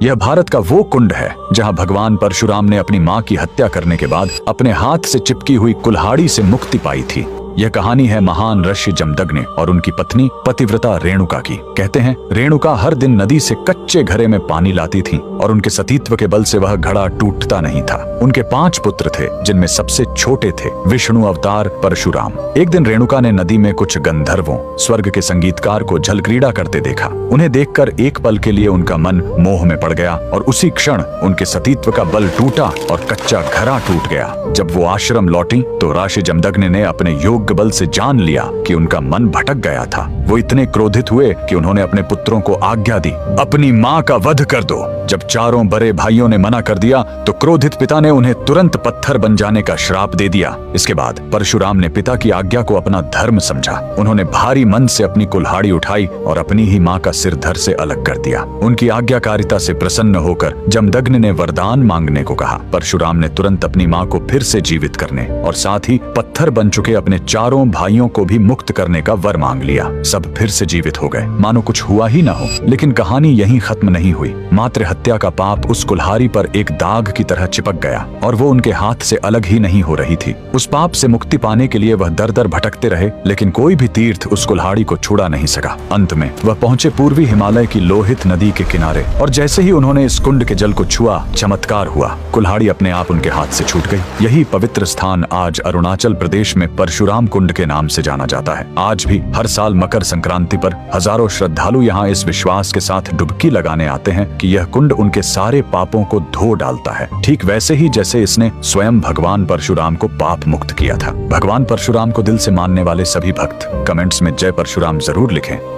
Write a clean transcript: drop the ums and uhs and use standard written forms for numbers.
यह भारत का वो कुंड है जहां भगवान परशुराम ने अपनी मां की हत्या करने के बाद अपने हाथ से चिपकी हुई कुल्हाड़ी से मुक्ति पाई थी। यह कहानी है महान ऋषि जमदग्नि और उनकी पत्नी पतिव्रता रेणुका की। कहते हैं रेणुका हर दिन नदी से कच्चे घड़े में पानी लाती थी और उनके सतीत्व के बल से वह घड़ा टूटता नहीं था। उनके 5 पुत्र थे जिनमें सबसे छोटे थे विष्णु अवतार परशुराम। एक दिन रेणुका ने नदी में कुछ गंधर्वों स्वर्ग के संगीतकार को जल क्रीड़ा करते देखा। उन्हें देखकर एक पल के लिए उनका मन मोह में पड़ गया और उसी क्षण उनके सतीत्व का बल टूटा और कच्चा घड़ा टूट गया। जब वो आश्रम लौटी तो ऋषि जमदग्नि ने अपने योग बल से जान लिया कि उनका मन भटक गया था। वो इतने क्रोधित हुए कि उन्होंने अपने पुत्रों को आज्ञा दी, अपनी मां का वध कर दो। जब चारों बड़े भाइयों ने मना कर दिया तो क्रोधित पिता ने उन्हें तुरंत पत्थर बन जाने का श्राप दे दिया। इसके बाद परशुराम ने पिता की आज्ञा को अपना धर्म समझा। उन्होंने भारी मन से अपनी कुल्हाड़ी उठाई और अपनी ही मां का सिर धड़ से अलग कर दिया। उनकी आज्ञाकारिता से प्रसन्न होकर जमदग्नि ने वरदान मांगने को कहा। परशुराम ने तुरंत अपनी मां को फिर से जीवित करने और साथ ही पत्थर बन चुके अपने चारों भाइयों को भी मुक्त करने का वर मांग लिया। सब फिर से जीवित हो गए, मानो कुछ हुआ ही ना हो। लेकिन कहानी यहीं खत्म नहीं हुई। मात्र हत्या का पाप उस कुल्हाड़ी पर एक दाग की तरह चिपक गया और वो उनके हाथ से अलग ही नहीं हो रही थी। उस पाप से मुक्ति पाने के लिए वह दर दर भटकते रहे, लेकिन कोई भी तीर्थ उस कुल्हाड़ी को छुड़ा नहीं सका। अंत में वह पहुंचे पूर्वी हिमालय की लोहित नदी के किनारे और जैसे ही उन्होंने इस कुंड के जल को छुआ, चमत्कार हुआ। कुल्हाड़ी अपने आप उनके हाथ से छूट गई। यही पवित्र स्थान आज अरुणाचल प्रदेश में परशुराम कुंड के नाम से जाना जाता है। आज भी हर साल मकर संक्रांति पर हजारों श्रद्धालु यहाँ इस विश्वास के साथ डुबकी लगाने आते हैं कि यह कुंड उनके सारे पापों को धो डालता है, ठीक वैसे ही जैसे इसने स्वयं भगवान परशुराम को पाप मुक्त किया था। भगवान परशुराम को दिल से मानने वाले सभी भक्त कमेंट्स में जय परशुराम जरूर लिखें।